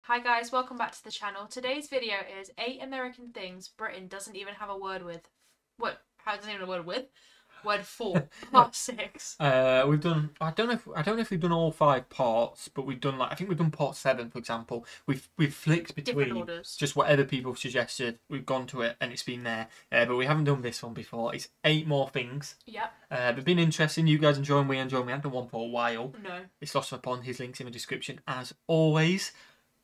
Hi guys, welcome back to the channel. Today's video is 8 American things Britain doesn't even have a word with. What? How doesn't even have a word with? Word for. Part 6. We've done. I don't know if we've done all 5 parts, but we've done I think we've done part 7, for example. We've flicked between just whatever people suggested. We've gone to it and it's been there. But we haven't done this one before. It's 8 more things. Yep. It's been interesting. You guys enjoying? We enjoying. We haven't done one for a while. No. It's lost upon his links in the description as always.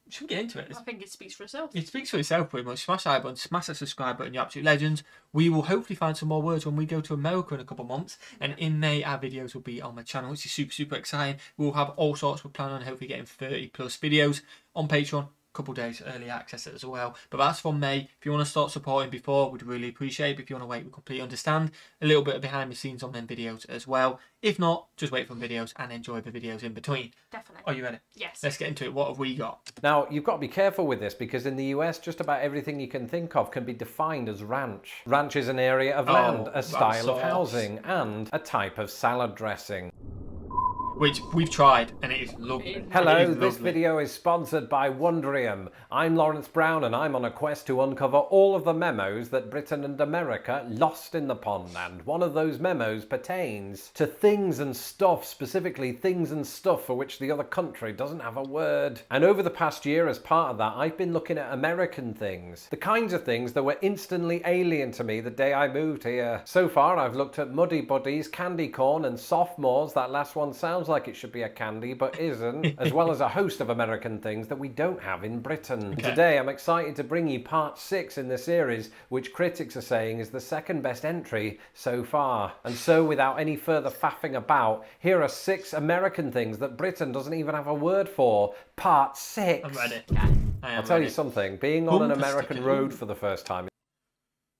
Should we get into it? I think it speaks for itself. It speaks for itself pretty much. Smash that like button, smash that subscribe button, you absolute legends. We will hopefully find some more words when we go to America in a couple of months. And in May, our videos will be on my channel, which is super, super exciting. We'll have all sorts. We're planning on hopefully getting 30 plus videos on Patreon. Couple days early access as well, but that's from May. If you want to start supporting before, we'd really appreciate it. If you want to wait, we completely understand. A little bit of behind the scenes on them videos as well. If not, just wait for videos and enjoy the videos in between. Definitely. Are you ready? Yes. Let's get into it. What have we got? Now, you've got to be careful with this because in the US, just about everything you can think of can be defined as ranch. Ranch is an area of land, a style of housing, and a type of salad dressing. Which we've tried and it is lovely. Hello, this video is sponsored by Wondrium. I'm Lawrence Brown and I'm on a quest to uncover all of the memos that Britain and America lost in the pond, and one of those memos pertains to things and stuff, specifically things and stuff for which the other country doesn't have a word. And over the past year, as part of that, I've been looking at American things. The kinds of things that were instantly alien to me the day I moved here. So far, I've looked at Muddy Buddies, Candy Corn and Sophomores. That last one sounds like it should be a candy, but isn't, as well as a host of American things that we don't have in Britain. Okay. Today, I'm excited to bring you part 6 in the series, which critics are saying is the second best entry so far. And so, without any further faffing about, here are 6 American things that Britain doesn't even have a word for. Part 6. I'm ready. I'll tell you something, being on an American road for the first time.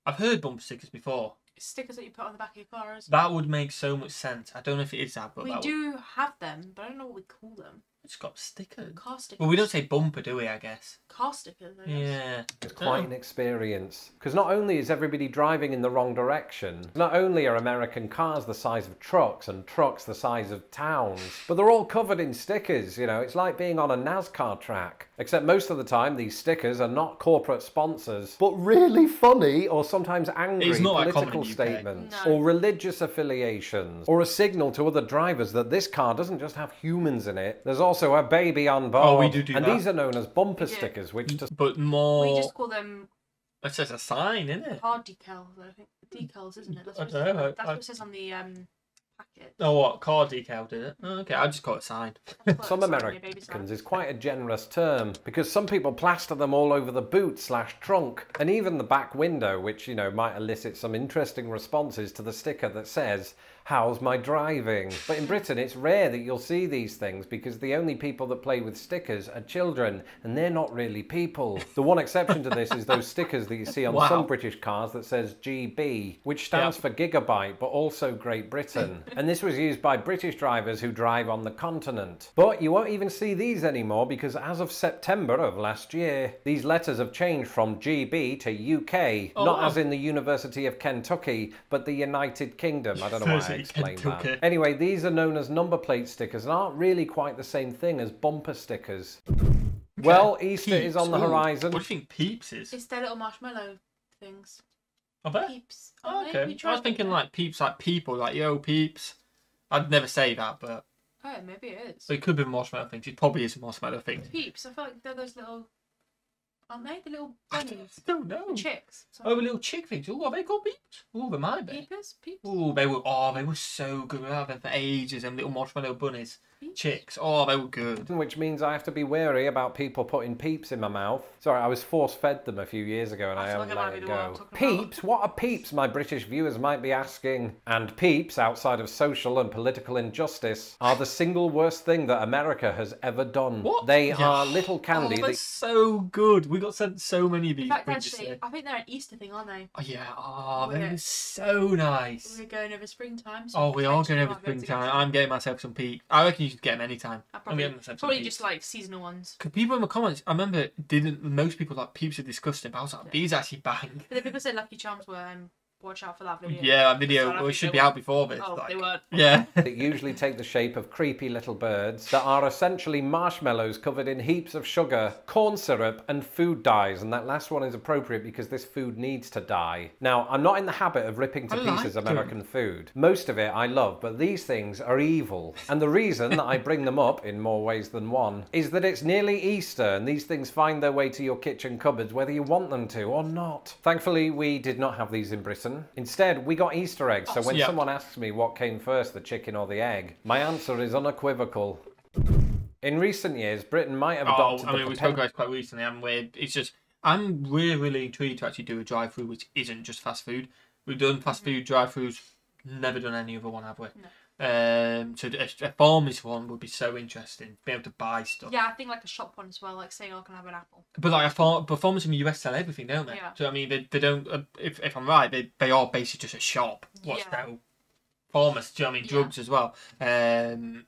I've heard bumper stickers before. Stickers that you put on the back of your car. That would make so much sense. I don't know if it is that, but we do have them, but I don't know what we call them. It's got stickers. Car stickers. Well, we don't say bumper, do we, I guess? Car stickers, I guess. Yeah. It's quite an experience. Because not only is everybody driving in the wrong direction, not only are American cars the size of trucks and trucks the size of towns, but they're all covered in stickers, you know. It's like being on a NASCAR track. Except most of the time, these stickers are not corporate sponsors, but really funny or sometimes angry political statements, or religious affiliations, or a signal to other drivers that this car doesn't just have humans in it. There's also a baby on board. Oh, we do that. And these are known as bumper stickers, which just... But more... We just call them... It says a sign, isn't it? Car decals, I think. Decals, isn't it? That's what, that's what it says on the packet. Oh, what? Car decal, did it? Oh, okay, I just call it sign. Some Americans is quite a generous term, because some people plaster them all over the boot / trunk, and even the back window, which, you know, might elicit some interesting responses to the sticker that says, "How's my driving?" But in Britain, it's rare that you'll see these things because the only people that play with stickers are children, and they're not really people. The one exception to this is those stickers that you see on some British cars that says GB, which stands for gigabyte, but also Great Britain. And this was used by British drivers who drive on the continent. But you won't even see these anymore because as of September of last year, these letters have changed from GB to UK, not as in the University of Kentucky, but the United Kingdom. I don't know why I explained that. Anyway, these are known as number plate stickers and aren't really quite the same thing as bumper stickers. Well, Easter is on the horizon. What do you think Peeps is? It's their little marshmallow things. I bet. Peeps. Oh, okay. I was thinking like Peeps, like people, like yo Peeps. I'd never say that, but... Oh, maybe it is. It could be marshmallow things. It probably is a marshmallow thing. Peeps. I feel like they're those little... Aren't they? The little bunnies. I don't know. The chicks. Sorry. Oh, the little chick things. Oh, are they called Peeps? Oh, they might be. Peepers? Peeps? Oh, they were so good. We had them for ages, them little marshmallow bunnies. Peeps? Chicks. Oh, they were good. Which means I have to be wary about people putting Peeps in my mouth. Sorry, I was force-fed them a few years ago and I haven't let it go. Peeps? What are Peeps, my British viewers might be asking? And Peeps, outside of social and political injustice, are the single worst thing that America has ever done. What? They are little candy. Oh, that's so good. We got sent so many of these. In fact, actually, I think they're an Easter thing, aren't they? Oh, yeah. Oh, they're so nice. We're going over springtime. So we are going over springtime. I'm getting myself some Peeps. I reckon you should get them anytime. I'm getting myself some probably Peeps. Just like seasonal ones. Because people in the comments, I remember, most people like Peeps are disgusting, but I was like, these actually bang. But the people said Lucky Charms were watch out for that video. Yeah, that video should be out before this. Oh, they weren't. Yeah. They usually take the shape of creepy little birds that are essentially marshmallows covered in heaps of sugar, corn syrup, and food dyes. And that last one is appropriate because this food needs to die. Now, I'm not in the habit of ripping to pieces American food. Most of it I love, but these things are evil. And the reason that I bring them up in more ways than one is that it's nearly Easter and these things find their way to your kitchen cupboards whether you want them to or not. Thankfully, we did not have these in Britain. Instead, we got Easter eggs. So when someone asks me what came first, the chicken or the egg, my answer is unequivocal. In recent years, Britain might have adopted we spoke about it quite recently, haven't we? It's just, I'm really intrigued to actually do a drive-through which isn't just fast food. We've done fast food drive-throughs, never done any other one, have we? No. So a pharmacy one would be so interesting. Be able to buy stuff. Yeah, I think like a shop one as well, like saying, "Oh, can I have an apple?" But like a pharmacy in the US sell everything, don't they? Yeah. So I mean, they don't. If I'm right, they are basically just a shop. What's that? Pharmacy, do you know what I mean? Drugs as well.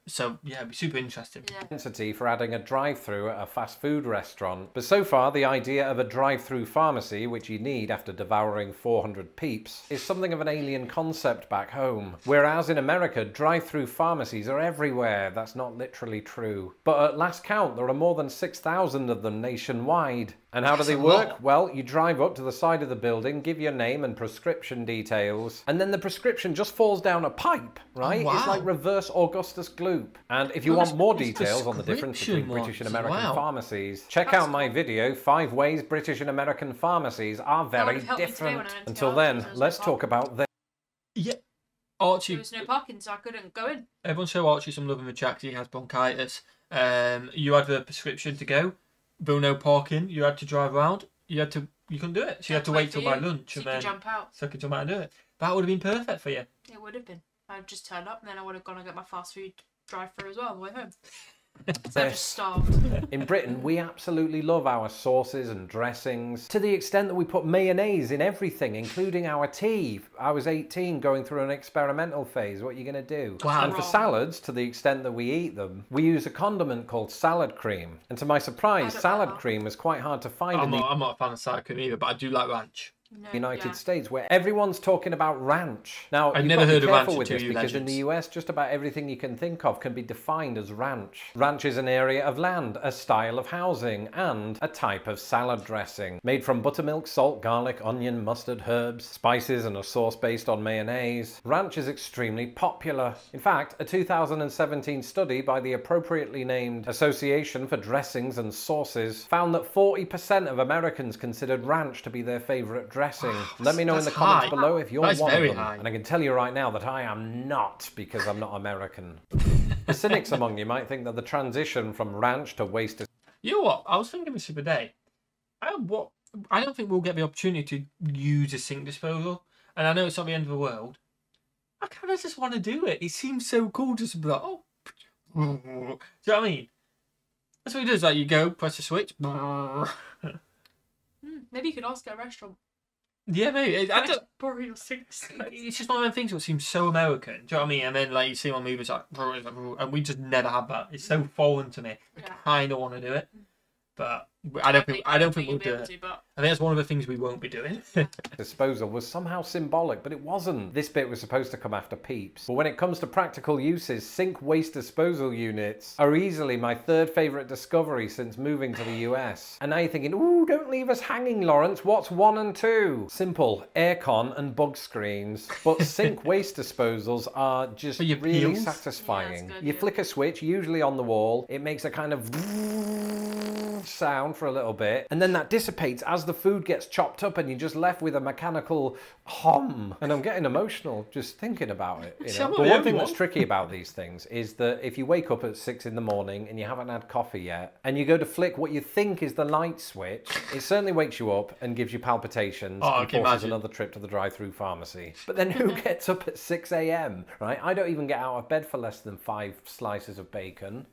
So yeah, it'd be super interesting. Intensity for adding a drive-through at a fast food restaurant. But so far, the idea of a drive-through pharmacy, which you need after devouring 400 Peeps, is something of an alien concept back home. Whereas in America, drive-through pharmacies are everywhere. That's not literally true. But at last count, there are more than 6,000 of them nationwide. And how do they work? Well, you drive up to the side of the building, give your name and prescription details, and then the prescription just falls down a pipe, right? Oh, wow. It's like reverse Augustus Gloop. And if you want more details on the difference between British and American pharmacies, check out my video, 5 Ways British and American Pharmacies Are Very Different. Until then, let's talk about this. Yeah. Archie. There was no parking, so I couldn't go in. Everyone show Archie some love in the chat because he has bronchitis. You had the prescription to go. But no parking, you had to drive around, you couldn't do it. So you had to wait till my lunch so and then jump out. So I could jump out and do it. That would have been perfect for you. It would have been. I'd just turned up and then I would have gone and got my fast food drive-through as well on the way home. So I just starved. In Britain, we absolutely love our sauces and dressings to the extent that we put mayonnaise in everything, including our tea. I was 18 going through an experimental phase. What are you going to do? Wow. And for salads, to the extent that we eat them, we use a condiment called salad cream. And to my surprise, salad cream is quite hard to find I'm not a fan of salad cream either, but I do like ranch. United States, where everyone's talking about ranch. Now, I've you've never got to heard be of careful ranch with this because in the US, just about everything you can think of can be defined as ranch. Ranch is an area of land, a style of housing, and a type of salad dressing made from buttermilk, salt, garlic, onion, mustard, herbs, spices, and a sauce based on mayonnaise. Ranch is extremely popular. In fact, a 2017 study by the appropriately named Association for Dressings and Sauces found that 40% of Americans considered ranch to be their favorite dressing. Let me know in the comments below if you're one of them. And I can tell you right now that I am not, because I'm not American. The cynics among you might think that the transition from ranch to waste is... You know what? I was thinking this the other day. I don't think we'll get the opportunity to use a Syn Disposal. And I know it's not the end of the world. I kind of just want to do it. It seems so cool just to be like, oh. Do you know what I mean? That's what it does. Like, you go, press the switch. Maybe you could ask at a restaurant. Yeah, maybe. It's just one of them things that seems so American. Do you know what I mean? And then like you see on movies like, and we just never had that. It's so foreign to me. I kind of want to do it, but I don't think we'll do it. I think that's one of the things we won't be doing. Disposal was somehow symbolic, but it wasn't. This bit was supposed to come after Peeps. But when it comes to practical uses, sink waste disposal units are easily my third favourite discovery since moving to the US. And now you're thinking, ooh, don't leave us hanging, Lawrence. What's 1 and 2? Simple, aircon and bug screens. But sink waste disposals are just really satisfying. You flick a switch, usually on the wall. It makes a kind of sound for a little bit, and then that dissipates as the food gets chopped up and you're just left with a mechanical hum. And I'm getting emotional just thinking about it, you know? But one thing that's tricky about these things is that if you wake up at 6 in the morning and you haven't had coffee yet and you go to flick what you think is the light switch, it certainly wakes you up and gives you palpitations and forces another trip to the drive-through pharmacy. But then who gets up at 6 a.m, right? I don't even get out of bed for less than 5 slices of bacon.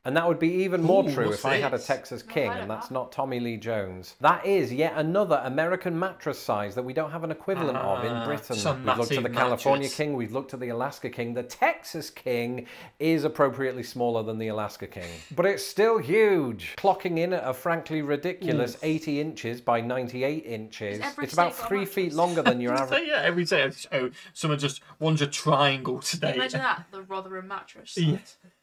And that would be even more Ooh, true what's if I had a this? Texas Not King, heard of and that's that. not Tommy Lee Jones. That is yet another American mattress size that we don't have an equivalent of in Britain. some We've looked at the massive California mattress. King, we've looked at the Alaska King. The Texas King is appropriately smaller than the Alaska King. But it's still huge, clocking in at a frankly ridiculous 80 inches by 98 inches. every It's about state got a 3 feet mattress? longer than your So average. yeah, every day someone just wants a triangle today. Imagine that, the Rotherham mattress. Yeah.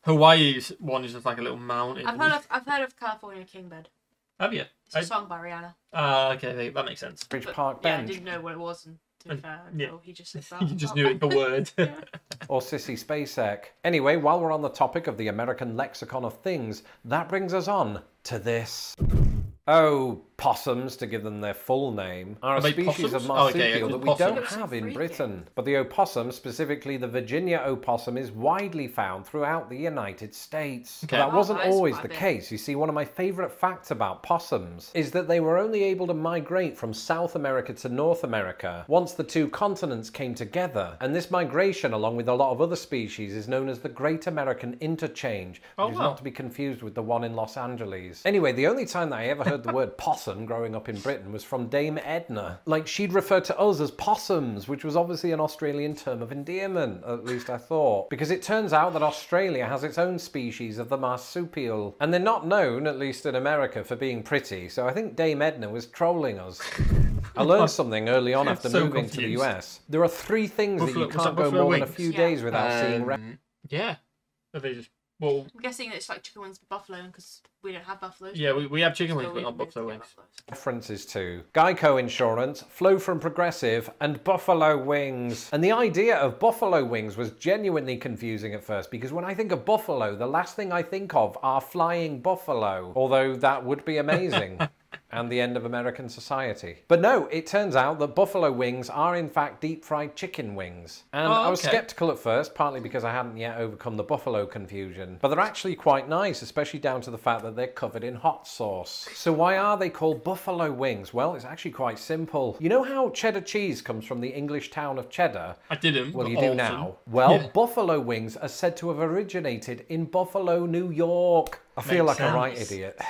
Hawaii's one is just like a little mountain. I've heard of California King Bed. Have you? It's a song by Rihanna. Okay, that makes sense. Bridge But, Park yeah, I bench. didn't know what it was, and to be fair, until he just said that. You just knew it, the word. Yeah. Or Sissy Spacek. Anyway, while we're on the topic of the American lexicon of things, that brings us on to this. Oh, possums, to give them their full name, are a they species possums? of Oh, okay, marsupial yeah, that we possums. don't have in Britain. But the opossum, specifically the Virginia opossum, is widely found throughout the United States. Okay. But that Oh, wasn't that is always quite the big. case. You see, one of my favourite facts about possums is that they were only able to migrate from South America to North America once the two continents came together. And this migration, along with a lot of other species, is known as the Great American Interchange, which is wow. not to be confused with the one in Los Angeles. Anyway, the only time that I ever heard the word possum growing up in Britain was from Dame Edna. Like, she'd refer to us as possums, which was obviously an Australian term of endearment, at least I thought. Because it turns out that Australia has its own species of the marsupial. And they're not known, at least in America, for being pretty, so I think Dame Edna was trolling us. I learned something early on after So moving to the confused. US. There are 3 things that you Was can't that go buffalo more than a wings? few Yeah. days without seeing Yeah. Are they just... Well, I'm guessing it's like chicken wings with buffalo, because we don't have buffaloes. yeah, we have chicken So wings, but not we buffalo get wings. buffaloes. references to Geico Insurance, Flow from Progressive, and Buffalo Wings. And the idea of Buffalo Wings was genuinely confusing at first, because when I think of buffalo, the last thing I think of are flying buffalo, although that would be amazing. And the end of American society. But no, it turns out that buffalo wings are in fact deep fried chicken wings. And I was okay. skeptical at first, partly because I hadn't yet overcome the buffalo confusion. But they're actually quite nice, especially down to the fact that they're covered in hot sauce. So why are they called buffalo wings? Well, it's actually quite simple. You know how cheddar cheese comes from the English town of Cheddar? I didn't. Well, but you do awesome. now. Well, Yeah. buffalo wings are said to have originated in Buffalo, New York. I feel Makes like a right sense. idiot.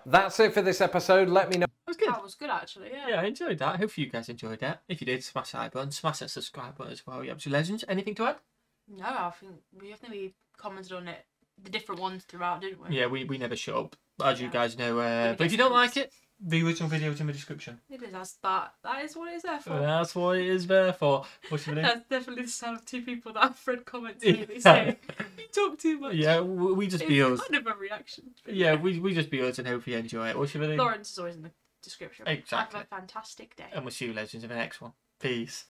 That's it for this episode. Let me know. That was good. That was good, actually, yeah. Yeah, I enjoyed that. Hopefully you guys enjoyed that. If you did, smash that like button, smash that subscribe button as well. You're absolute legends. Anything to add? No, I think we commented on it, the different ones throughout, didn't we? Yeah, we never shut up, as you Yeah. guys know. Gonna But if get you don't some like it, the original video is in the description. It is, that is what it's there for. That's what it is there for. What's your name? That's definitely the sound of 2 people that have read comments Yeah. lately saying, you talk too much. Yeah, we just be us. It's kind of a reaction. Yeah, we just be us and hope you enjoy it. What's your name? Lawrence is always in the description. Exactly. Have a fantastic day. And we'll see you legends in the next one. Peace.